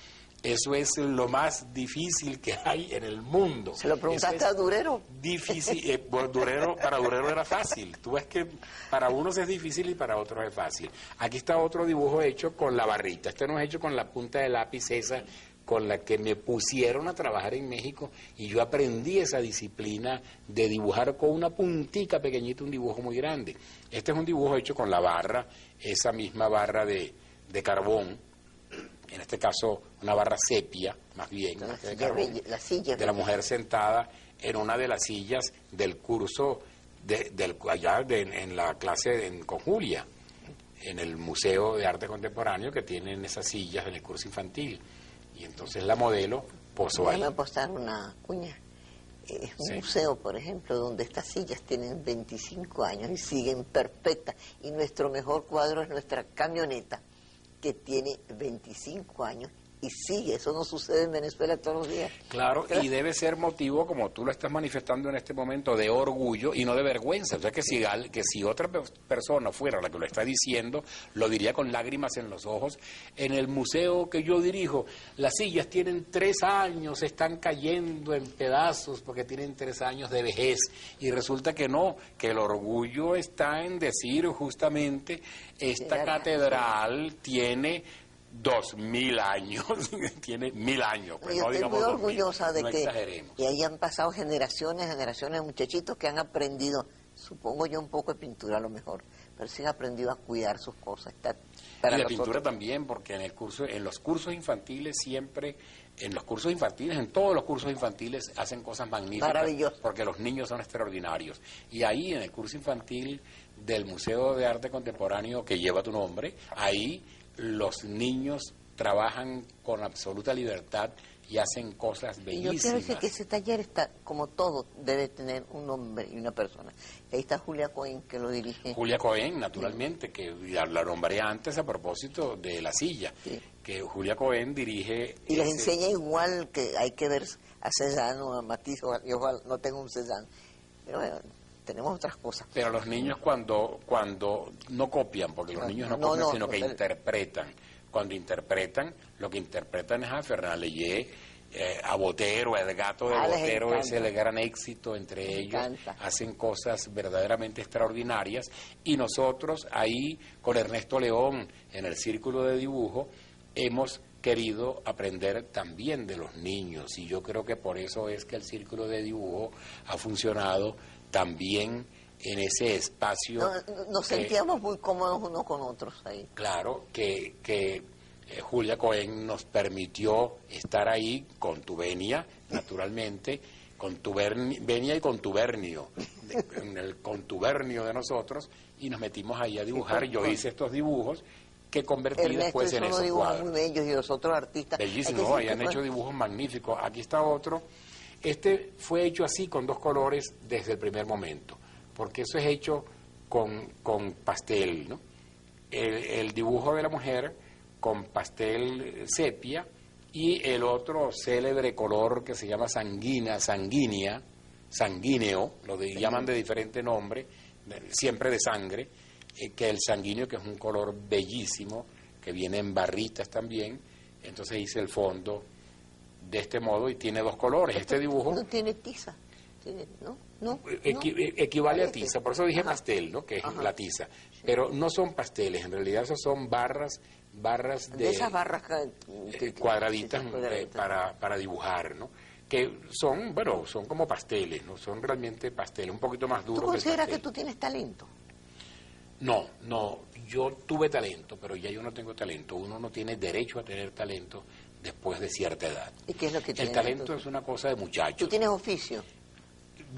eso es lo más difícil que hay en el mundo. ¿Se lo preguntaste a Durero? Difícil, para Durero era fácil. Tú ves que para unos es difícil y para otros es fácil. Aquí está otro dibujo hecho con la barrita. Este no es hecho con la punta de lápiz esa con la que me pusieron a trabajar en México, y yo aprendí esa disciplina de dibujar con una puntica pequeñita un dibujo muy grande. Este es un dibujo hecho con la barra, esa misma barra de carbón, en este caso una barra sepia, más bien, de carbón, de la mujer sentada en una de las sillas del curso en la clase con Julia, en el Museo de Arte Contemporáneo, que tienen esas sillas en el curso infantil. Y entonces la modelo posó ahí. Déjame postar una cuña. Es un museo, por ejemplo, donde estas sillas tienen 25 años y siguen perfectas. Y nuestro mejor cuadro es nuestra camioneta, que tiene 25 años y sigue. Eso no sucede en Venezuela todos los días. Claro, y debe ser motivo, como tú lo estás manifestando en este momento, de orgullo y no de vergüenza. O sea, que si otra persona fuera la que lo está diciendo, lo diría con lágrimas en los ojos. En el museo que yo dirijo, las sillas tienen 3 años, se están cayendo en pedazos porque tienen 3 años de vejez. Y resulta que no, que el orgullo está en decir justamente, esta catedral tiene 2000 años, tiene 1000 años, pues yo no estoy digamos muy 2000, orgullosa de no que exageremos. y ahí han pasado generaciones de muchachitos que han aprendido, supongo yo, un poco de pintura a lo mejor, pero sí han aprendido a cuidar sus cosas. Y la pintura también, porque en los cursos infantiles siempre, en todos los cursos infantiles hacen cosas magníficas, maravilloso, porque los niños son extraordinarios. Y ahí en el curso infantil del Museo de Arte Contemporáneo que lleva tu nombre, ahí los niños trabajan con absoluta libertad y hacen cosas bellísimas. Y yo quiero decir que ese taller está, como todo, debe tener un nombre y una persona. Ahí está Julia Cohen, que lo dirige. Julia Cohen, naturalmente, que la nombré antes a propósito de la silla, que Julia Cohen dirige... Y les enseña igual que hay que ver a Cézanne o a Matisse, yo no tengo un Cézanne, pero bueno, tenemos otras cosas. Pero los niños cuando no copian, porque los niños no copian, sino que interpretan. Cuando interpretan, lo que interpretan es a Fernand Léger, a Botero, el gato de Botero es el gran éxito entre ellos, hacen cosas verdaderamente extraordinarias, y nosotros ahí con Ernesto León en el Círculo de Dibujo hemos querido aprender también de los niños, y yo creo que por eso es que el Círculo de Dibujo ha funcionado también en ese espacio. Nos sentíamos muy cómodos unos con otros ahí. Claro, que Julia Cohen nos permitió estar ahí con tu venia, naturalmente, con tu venia y con tu vernio, en el contubernio de nosotros, y nos metimos ahí a dibujar. Yo hice estos dibujos que convertí Ernesto después en esos cuadros. Muy bellos, y los otros artistas. Bellísimos, ahí han hecho dibujos magníficos. Aquí está otro. Este fue hecho así, con 2 colores, desde el primer momento, porque eso es hecho con pastel, ¿no? El dibujo de la mujer con pastel sepia, y el otro célebre color que se llama sanguíneo, llaman de diferente nombre, siempre de sangre, que el sanguíneo, que es un color bellísimo, que viene en barritas también. Entonces hice el fondo de este modo y tiene 2 colores. Este dibujo no tiene tiza. Sí, no, no, equivale no. a tiza, por eso dije pastel, ¿no? Que es la tiza. Pero no son pasteles, en realidad esos son barras de esas barras cuadraditas para dibujar, ¿no? Que son, bueno, son como pasteles, ¿no? Son realmente pasteles, un poquito más duros. ¿Tú consideras que tú tienes talento? No, yo tuve talento, pero ya yo no tengo talento. Uno no tiene derecho a tener talento después de cierta edad. ¿Y qué es lo que tienes? El talento es una cosa de muchachos. ¿Tú tienes oficio?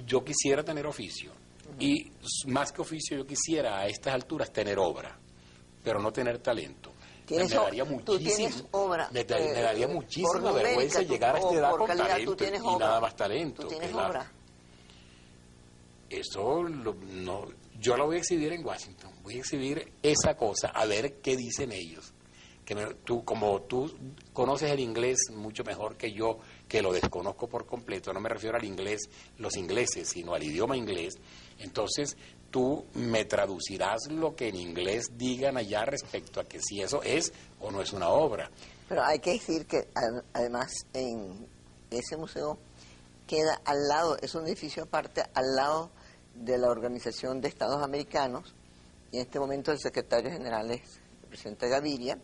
Yo quisiera tener oficio. Y más que oficio, yo quisiera a estas alturas tener obra, pero no tener talento. Me daría muchísima vergüenza llegar a esta edad con talento y nada más talento. ¿Tú tienes obra? Eso no, yo la voy a exhibir en Washington. Voy a exhibir esa cosa, a ver qué dicen ellos. Como tú conoces el inglés mucho mejor que yo, que lo desconozco por completo, no me refiero al inglés, los ingleses, sino al idioma inglés, entonces tú me traducirás lo que en inglés digan allá respecto a que si eso es o no es una obra. Pero hay que decir que además en ese museo queda al lado, es un edificio aparte, al lado de la Organización de Estados Americanos, y en este momento el secretario general es el presidente Gaviria,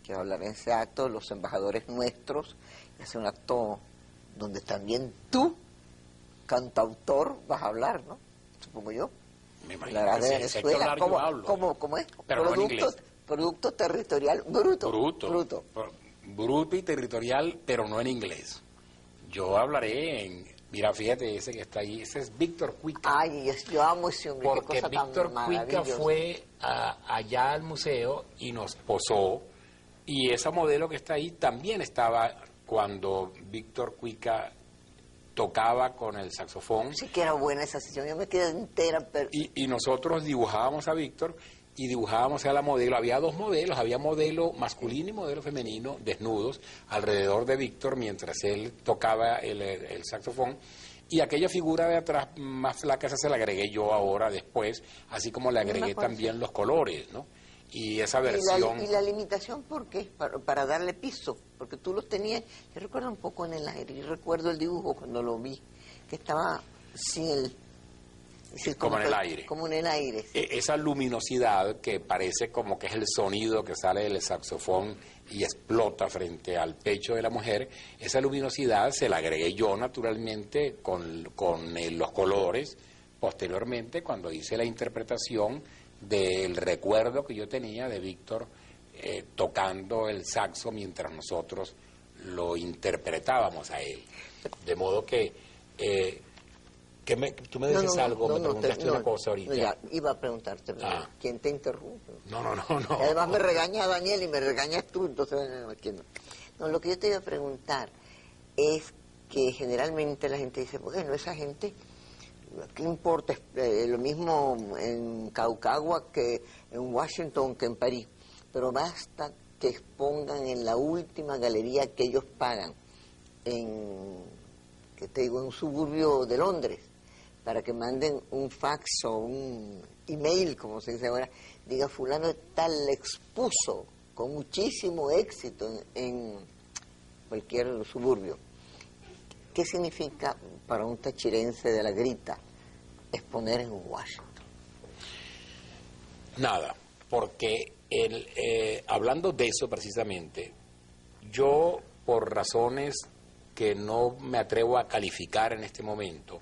que va a hablar en ese acto, los embajadores nuestros, y hace un acto donde también tú, cantautor, vas a hablar, ¿no? Supongo yo. Me imagino hablarás de que Venezuela, ¿cómo es? Pero no en inglés. Producto territorial bruto. Bruto y territorial, pero no en inglés. Yo hablaré mira, fíjate, ese que está ahí, ese es Víctor Cuica. Ay, yo amo ese hombre. Porque Víctor Cuica fue allá al museo y nos posó, y esa modelo que está ahí también estaba cuando Víctor Cuica tocaba con el saxofón. Sí que era buena esa sesión, yo me quedé entera. Pero... Y nosotros dibujábamos a Víctor y dibujábamos a la modelo. Había dos modelos, había modelo masculino y modelo femenino desnudos alrededor de Víctor mientras él tocaba el saxofón. Y aquella figura de atrás más flaca, esa se la agregué yo ahora después, así como le agregué también los colores, ¿no? Y esa versión... ¿Y la limitación por qué? Para darle piso, porque tú los tenías, yo recuerdo un poco en el aire, y recuerdo el dibujo cuando lo vi, que estaba sin el... como en el aire. Como en el aire. Sí. Esa luminosidad que parece como que es el sonido que sale del saxofón y explota frente al pecho de la mujer, esa luminosidad se la agregué yo naturalmente con los colores, posteriormente cuando hice la interpretación del recuerdo que yo tenía de Víctor tocando el saxo mientras nosotros lo interpretábamos a él. De modo que... tú me dices algo, me preguntaste una cosa ahorita. Ya, iba a preguntarte, ¿quién te interrumpe? No. Además me regaña Daniel y me regañas tú, entonces no, lo que yo te iba a preguntar es que generalmente la gente dice, bueno, esa gente, ¿qué importa? Lo mismo en Caucagua que en Washington que en París, pero basta que expongan en la última galería que ellos pagan en un suburbio de Londres, para que manden un fax o un email, como se dice ahora, diga fulano de tal expuso con muchísimo éxito en cualquier suburbio. ¿Qué significa para un tachirense de la Grita exponer en Washington? Nada, porque hablando de eso precisamente, yo por razones que no me atrevo a calificar en este momento,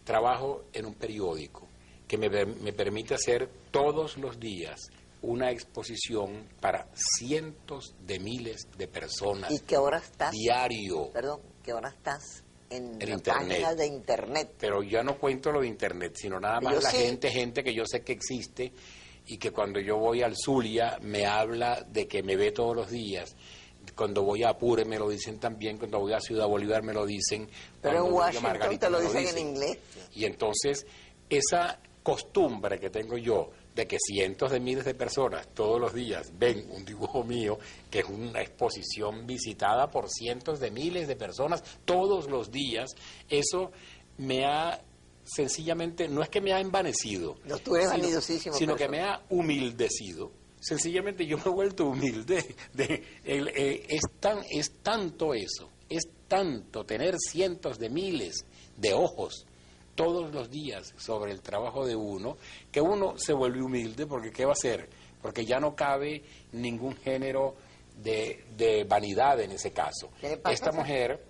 trabajo en un periódico que me permite hacer todos los días una exposición para cientos de miles de personas. Y que ahora estás... diario. Perdón, que ahora estás en la Internet. página de Internet. Pero ya no cuento lo de Internet, sino nada más gente que yo sé que existe y que cuando yo voy al Zulia me habla de que me ve todos los días. Cuando voy a Apure me lo dicen también, cuando voy a Ciudad Bolívar me lo dicen. Pero en Washington te lo dicen en inglés. Y entonces, esa costumbre que tengo yo de que cientos de miles de personas todos los días ven un dibujo mío, que es una exposición visitada por cientos de miles de personas todos los días, eso me ha sencillamente, no es que me ha envanecido, no, tú eres vanidosísimo, sino que me ha humildecido. Sencillamente yo me he vuelto humilde. Es tanto eso, es tanto tener cientos de miles de ojos todos los días sobre el trabajo de uno, que uno se vuelve humilde, porque ¿qué va a hacer? Porque ya no cabe ningún género de vanidad en ese caso. Esta mujer,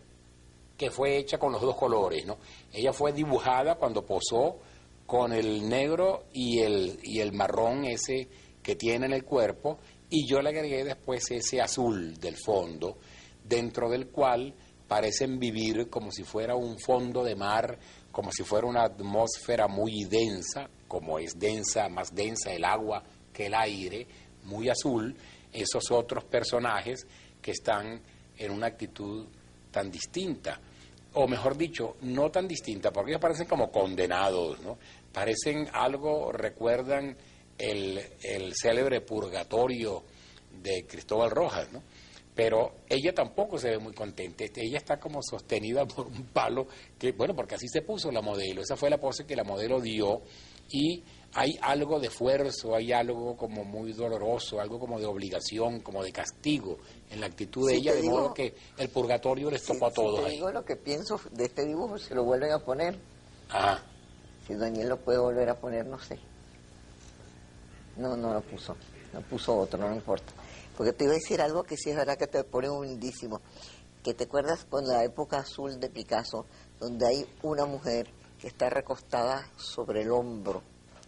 que fue hecha con los dos colores, ¿no? Ella fue dibujada cuando posó con el negro y el marrón ese que tiene en el cuerpo, y yo le agregué después ese azul del fondo, dentro del cual parecen vivir como si fuera un fondo de mar, como si fuera una atmósfera muy densa, como es densa, más densa el agua que el aire, muy azul, esos otros personajes que están en una actitud tan distinta, o mejor dicho, no tan distinta, porque ellos parecen como condenados, ¿no? Parecen algo, recuerdan el célebre purgatorio de Cristóbal Rojas, ¿no? Pero ella tampoco se ve muy contenta, ella está como sostenida por un palo, que bueno, porque así se puso la modelo, esa fue la pose que la modelo dio, y hay algo de esfuerzo, hay algo como muy doloroso, algo como de obligación, como de castigo en la actitud de ella, de modo que el purgatorio les tocó a todos. Si te digo lo que pienso de este dibujo, si lo vuelven a poner. Ajá. Si Daniel lo puede volver a poner, no sé. No lo puso otro, no importa. Porque te iba a decir algo que sí es verdad que te pone humildísimo. Que te acuerdas con la época azul de Picasso, donde hay una mujer que está recostada sobre el hombro,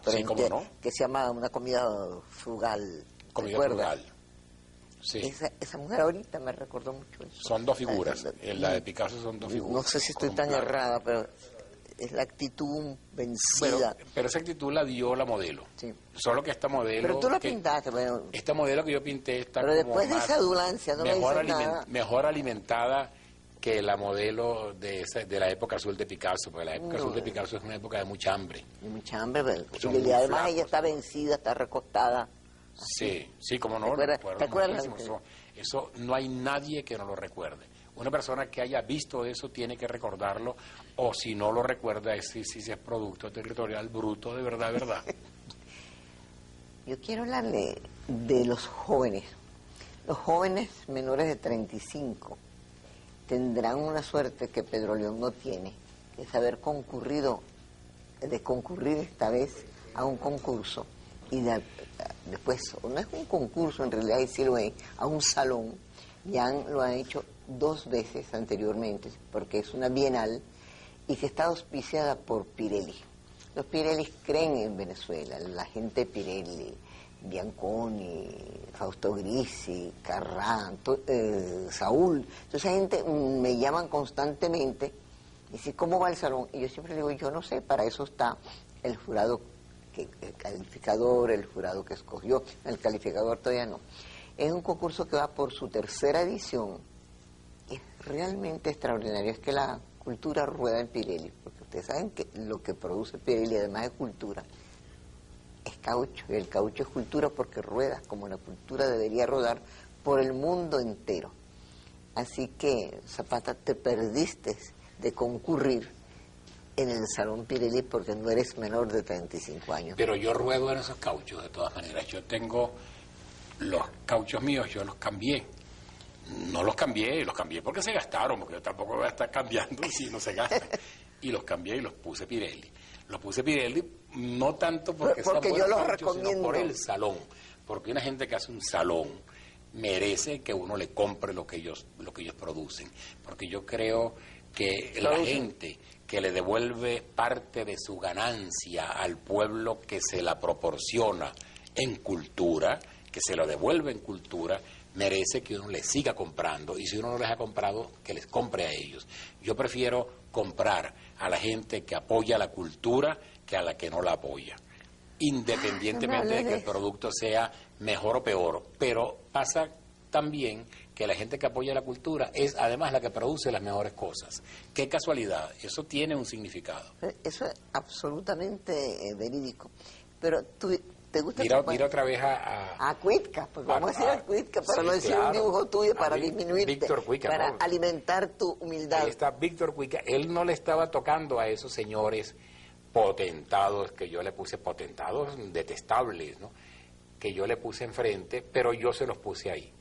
Sí, ¿cómo no? que se llama una comida frugal. Comida frugal. Sí. Esa mujer ahorita me recordó mucho eso. Son dos figuras. En la de Picasso son dos figuras. No sé si estoy tan errada, pero es la actitud vencida. Bueno, pero esa actitud la dio la modelo. Sí. Solo que esta modelo... Pero tú la pintaste, bueno. Esta modelo que yo pinté está pero como después de esa adulancia no mejor, me dices nada. mejor alimentada que la modelo de la época azul de Picasso, porque la época azul de Picasso es una época de mucha hambre. De mucha hambre, pero Y además flacos. ella está vencida, está recostada. Sí, como no, ¿Te acuerdas? Eso no hay nadie que no lo recuerde. Una persona que haya visto eso tiene que recordarlo, o si no lo recuerda, si es producto territorial bruto, de verdad, verdad. Yo quiero hablarle de los jóvenes. Los jóvenes menores de 35 tendrán una suerte que Pedro León no tiene, que es haber concurrir esta vez a un concurso y después, no es un concurso en realidad, sí lo es, a un salón. Ya lo han hecho 2 veces anteriormente, porque es una bienal y que está auspiciada por Pirelli. Los Pirelli creen en Venezuela, la gente Pirelli, Bianconi, Fausto Grisi, Carrán, Saúl. Entonces esa gente me llaman constantemente y dicen, ¿cómo va el salón? Y yo siempre digo, yo no sé, para eso está el jurado, el calificador, el jurado que escogió, el calificador todavía no. Es un concurso que va por su 3ª edición. Es realmente extraordinario, es que la cultura rueda en Pirelli, porque ustedes saben que lo que produce Pirelli, además de cultura, es caucho, y el caucho es cultura porque rueda como la cultura debería rodar por el mundo entero. Así que, Zapata, te perdiste de concurrir en el Salón Pirelli porque no eres menor de 35 años. Pero yo ruedo en esos cauchos, de todas maneras. Yo tengo los cauchos míos, yo los cambié. No los cambié porque se gastaron, porque yo tampoco voy a estar cambiando si no se gastan. Y los cambié y los puse Pirelli. Los puse Pirelli no tanto porque yo los cauchos, recomiendo, sino por el salón. Porque una gente que hace un salón merece que uno le compre lo que ellos producen. Porque yo creo que la gente que le devuelve parte de su ganancia al pueblo que se la proporciona en cultura, que se lo devuelve en cultura, merece que uno les siga comprando, y si uno no les ha comprado, que les compre a ellos. Yo prefiero comprar a la gente que apoya la cultura que a la que no la apoya, independientemente de que el producto sea mejor o peor. Pero pasa también que la gente que apoya la cultura es además la que produce las mejores cosas. Qué casualidad, eso tiene un significado. Eso es absolutamente verídico. Pero tú... ¿Te gusta mira otra vez a Cuitca, pues vamos a decir a Cuitca, para no decir un dibujo tuyo, para disminuirte, Víctor Cuitca, para alimentar tu humildad. Ahí está Víctor Cuitca. Él no le estaba tocando a esos señores potentados, que yo le puse potentados, detestables, ¿no? Que yo le puse enfrente, pero yo se los puse ahí.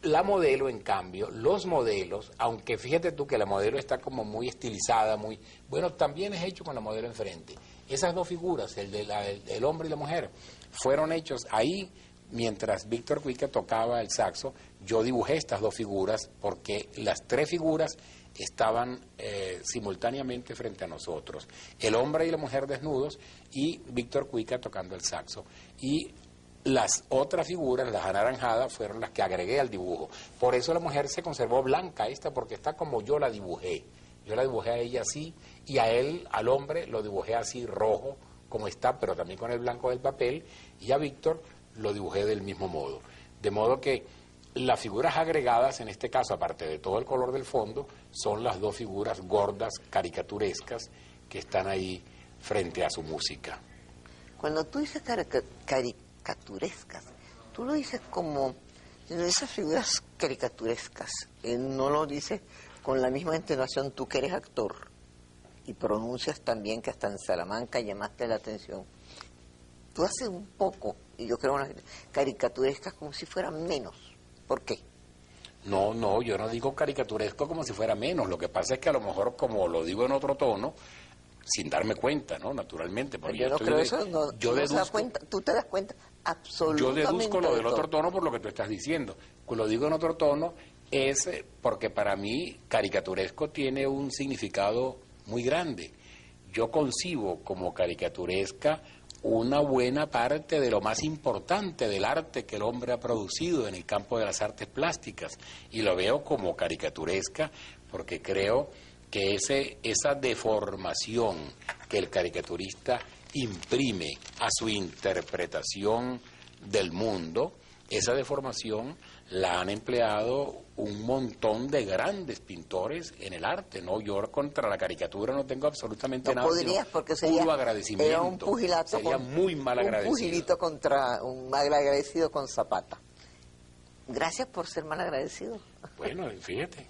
La modelo, en cambio, los modelos, aunque fíjate tú que la modelo está como muy estilizada, muy bueno, también es hecho con la modelo enfrente. Esas dos figuras, el hombre y la mujer, fueron hechos ahí mientras Víctor Cuica tocaba el saxo. Yo dibujé estas dos figuras porque las tres figuras estaban simultáneamente frente a nosotros. El hombre y la mujer desnudos y Víctor Cuica tocando el saxo. Y las otras figuras, las anaranjadas, fueron las que agregué al dibujo. Por eso la mujer se conservó blanca porque está como yo la dibujé. Yo la dibujé a ella así y a él, al hombre, lo dibujé así rojo, como está, pero también con el blanco del papel, y a Víctor lo dibujé del mismo modo. De modo que las figuras agregadas, en este caso, aparte de todo el color del fondo, son las dos figuras gordas, caricaturescas, que están ahí frente a su música. Cuando tú dices caricaturescas, tú lo dices como esas figuras caricaturescas, no lo dices con la misma entonación, tú que eres actor y pronuncias también, que hasta en Salamanca llamaste la atención. Tú haces un poco, y yo creo, unas caricaturescas como si fueran menos. ¿Por qué? No, yo no digo caricaturesco como si fuera menos. Lo que pasa es que a lo mejor, como lo digo en otro tono, sin darme cuenta, ¿no? Naturalmente. Porque yo no creo eso, yo deduzco, no se da cuenta, tú te das cuenta absolutamente. Yo deduzco lo del otro tono por lo que tú estás diciendo. Pues lo digo en otro tono es porque para mí caricaturesco tiene un significado muy grande. Yo concibo como caricaturesca una buena parte de lo más importante del arte que el hombre ha producido en el campo de las artes plásticas, y lo veo como caricaturesca porque creo que esa deformación que el caricaturista imprime a su interpretación del mundo, esa deformación la han empleado un montón de grandes pintores en el arte, ¿no? Yo contra la caricatura no tengo absolutamente nada. No podrías, porque sería agradecimiento. Era un pugilato, sería muy mal agradecido. Un pugilito contra un mal agradecido con Zapata. Gracias por ser mal agradecido. Bueno, fíjate.